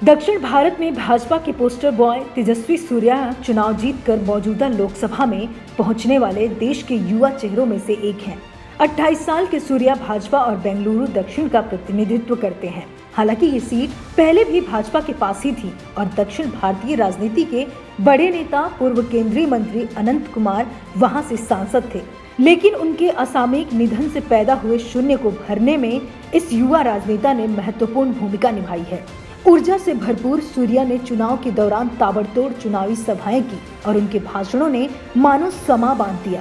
दक्षिण भारत में भाजपा के पोस्टर बॉय तेजस्वी सूर्या चुनाव जीतकर मौजूदा लोकसभा में पहुंचने वाले देश के युवा चेहरों में से एक हैं। 28 साल के सूर्या भाजपा और बेंगलुरु दक्षिण का प्रतिनिधित्व करते हैं। हालांकि ये सीट पहले भी भाजपा के पास ही थी और दक्षिण भारतीय राजनीति के बड़े नेता पूर्व केंद्रीय मंत्री अनंत कुमार वहां से सांसद थे, लेकिन उनके असामयिक निधन से पैदा हुए शून्य को भरने में इस युवा राजनेता ने महत्वपूर्ण भूमिका निभाई है। ऊर्जा से भरपूर सूर्या ने चुनाव के दौरान ताबड़तोड़ चुनावी सभाएं की और उनके भाषणों ने मानो समा बांध दिया।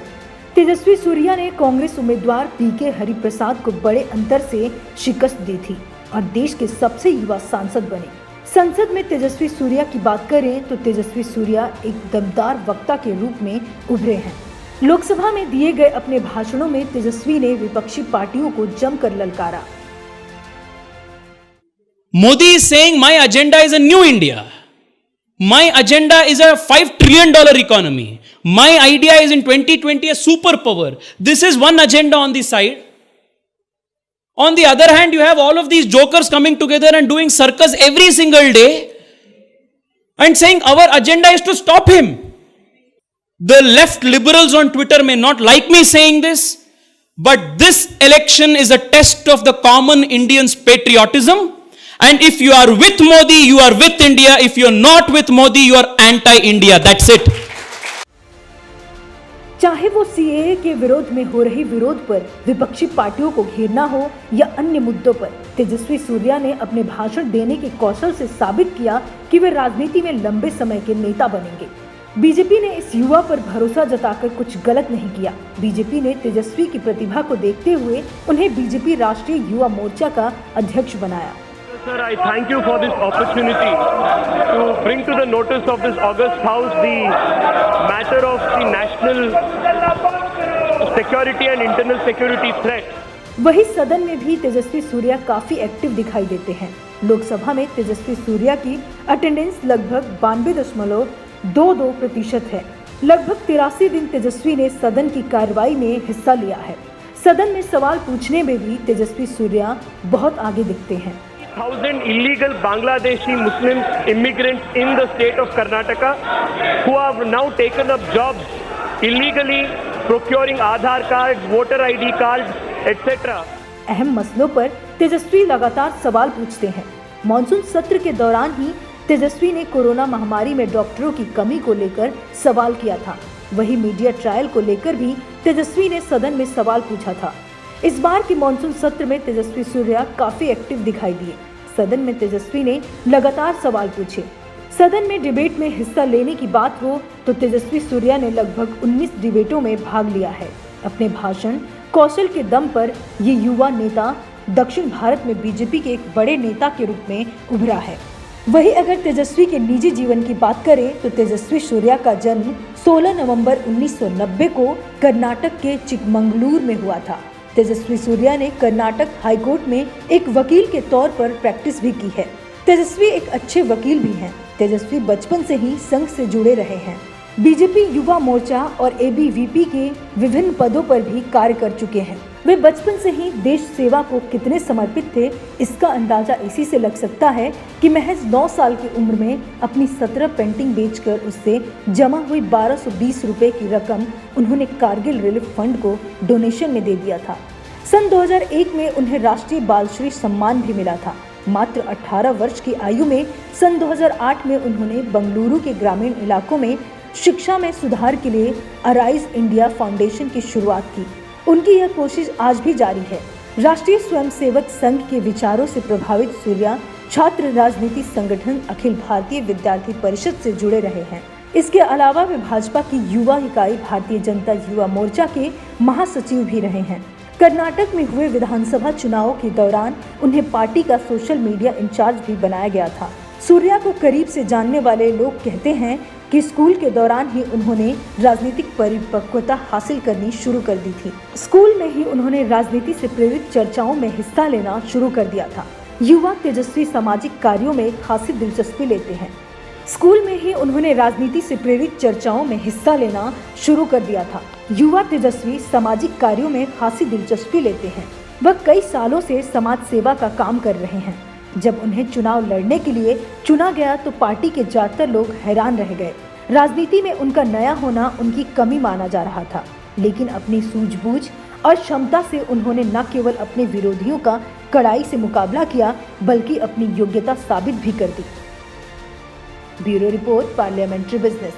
तेजस्वी सूर्या ने कांग्रेस उम्मीदवार पीके हरिप्रसाद को बड़े अंतर से शिकस्त दी थी और देश के सबसे युवा सांसद बने। संसद में तेजस्वी सूर्या की बात करें तो तेजस्वी सूर्या एक दमदार वक्ता के रूप में उभरे हैं। लोकसभा में दिए गए अपने भाषणों में तेजस्वी ने विपक्षी पार्टियों को जमकर ललकारा। Modi is saying my agenda is a new India. My agenda is a $5 trillion economy. My idea is in 2020 a superpower. This is one agenda on the side. On the other hand, you have all of these jokers coming together and doing circus every single day and saying our agenda is to stop him. The left liberals on Twitter may not like me saying this, but this election is a test of the common Indian's patriotism. And if you are with Modi, you are with India. If you are not with Modi, you are anti-India. That's it. चाहे वो CAA के विरोध में हो रही विरोध पर विपक्षी पार्टियों को घेरना हो या अन्य मुद्दों पर, तेजस्वी सूर्या ने अपने भाषण देने के कौशल से साबित किया कि वे राजनीति में लंबे समय के नेता बनेंगे। बीजेपी ने इस युवा पर भरोसा जताकर कुछ गलत नहीं किया। बीजेपी ने तेजस्वी की प्रतिभा को देखते हुए उन्हें बीजेपी राष्ट्रीय युवा मोर्चा का अध्यक्ष बनाया। Sir, I thank you for this opportunity to bring to the notice of this August House the matter of the national security and internal security threat. वही सदन में भी तेजस्वी सूर्या काफी एक्टिव दिखाई देते हैं। लोकसभा में तेजस्वी सूर्या की अटेंडेंस लगभग 92.22% है। लगभग 83 दिन तेजस्वी ने सदन की कार्रवाई में हिस्सा लिया है। सदन में सवाल पूछने में भी तेजस्वी सूर्या बहुत आगे दिखते हैं। 1,000 illegal Bangladeshi Muslim immigrants in the state of Karnataka who have now taken up jobs illegally, procuring Aadhaar cards, voter ID cards, etc. अहम मसलों पर तेजस्वी लगातार सवाल पूछते हैं। मॉनसून सत्र के दौरान ही तेजस्वी ने कोरोना महामारी में डॉक्टरों की कमी को लेकर सवाल किया था। वही मीडिया ट्रायल को लेकर भी तेजस्वी ने सदन में सवाल पूछा था। इस बार के मॉनसून सत्र में तेजस्वी सूर्या काफी एक्टिव दिखाई दिए। सदन में तेजस्वी ने लगातार सवाल पूछे। सदन में डिबेट में हिस्सा लेने की बात हो तो तेजस्वी सूर्या ने लगभग 19 डिबेटों में भाग लिया है। अपने भाषण कौशल के दम पर ये युवा नेता दक्षिण भारत में बीजेपी के एक बड़े नेता के रूप में उभरा है। वही अगर तेजस्वी के निजी जीवन की बात करें तो तेजस्वी सूर्या का जन्म 16 नवंबर 1990 को कर्नाटक के चिकमंगलूर में हुआ था। तेजस्वी सूर्या ने कर्नाटक हाईकोर्ट में एक वकील के तौर पर प्रैक्टिस भी की है। तेजस्वी एक अच्छे वकील भी हैं। तेजस्वी बचपन से ही संघ से जुड़े रहे हैं। बीजेपी युवा मोर्चा और एबीवीपी के विभिन्न पदों पर भी कार्य कर चुके हैं। वे बचपन से ही देश सेवा को कितने समर्पित थे, इसका अंदाजा इसी से लग सकता है कि महज 9 साल की उम्र में अपनी 17 पेंटिंग बेचकर उससे जमा हुई 1220 रुपए की रकम उन्होंने कारगिल रिलीफ फंड को डोनेशन में दे दिया था। सन 2001 में उन्हें राष्ट्रीय बाल श्री सम्मान भी मिला था। मात्र 18 वर्ष की आयु में सन 2008 में उन्होंने बंगलुरु के ग्रामीण इलाकों में शिक्षा में सुधार के लिए अराइज इंडिया फाउंडेशन की शुरुआत की। उनकी यह कोशिश आज भी जारी है। राष्ट्रीय स्वयंसेवक संघ के विचारों से प्रभावित सूर्या छात्र राजनीति संगठन अखिल भारतीय विद्यार्थी परिषद से जुड़े रहे हैं। इसके अलावा वे भाजपा की युवा इकाई भारतीय जनता युवा मोर्चा के महासचिव भी रहे हैं। कर्नाटक में हुए विधानसभा चुनावों के दौरान उन्हें पार्टी का सोशल मीडिया इंचार्ज भी बनाया गया था। सूर्या को करीब से जानने वाले लोग कहते हैं कि स्कूल के दौरान ही उन्होंने राजनीतिक परिपक्वता हासिल करनी शुरू कर दी थी। स्कूल में ही उन्होंने राजनीति से प्रेरित चर्चाओं में हिस्सा लेना शुरू कर दिया था। युवा तेजस्वी सामाजिक कार्यों में खासी दिलचस्पी लेते हैं। स्कूल में ही उन्होंने राजनीति से प्रेरित चर्चाओं में हिस्सा लेना शुरू कर दिया था। युवा तेजस्वी सामाजिक कार्यों में खासी दिलचस्पी लेते हैं। वह कई सालों से समाज सेवा का काम कर रहे हैं। जब उन्हें चुनाव लड़ने के लिए चुना गया तो पार्टी के ज्यादातर लोग हैरान रह गए। राजनीति में उनका नया होना उनकी कमी माना जा रहा था, लेकिन अपनी सूझबूझ और क्षमता से उन्होंने न केवल अपने विरोधियों का कड़ाई से मुकाबला किया, बल्कि अपनी योग्यता साबित भी कर दी। Bureau report, parliamentary business.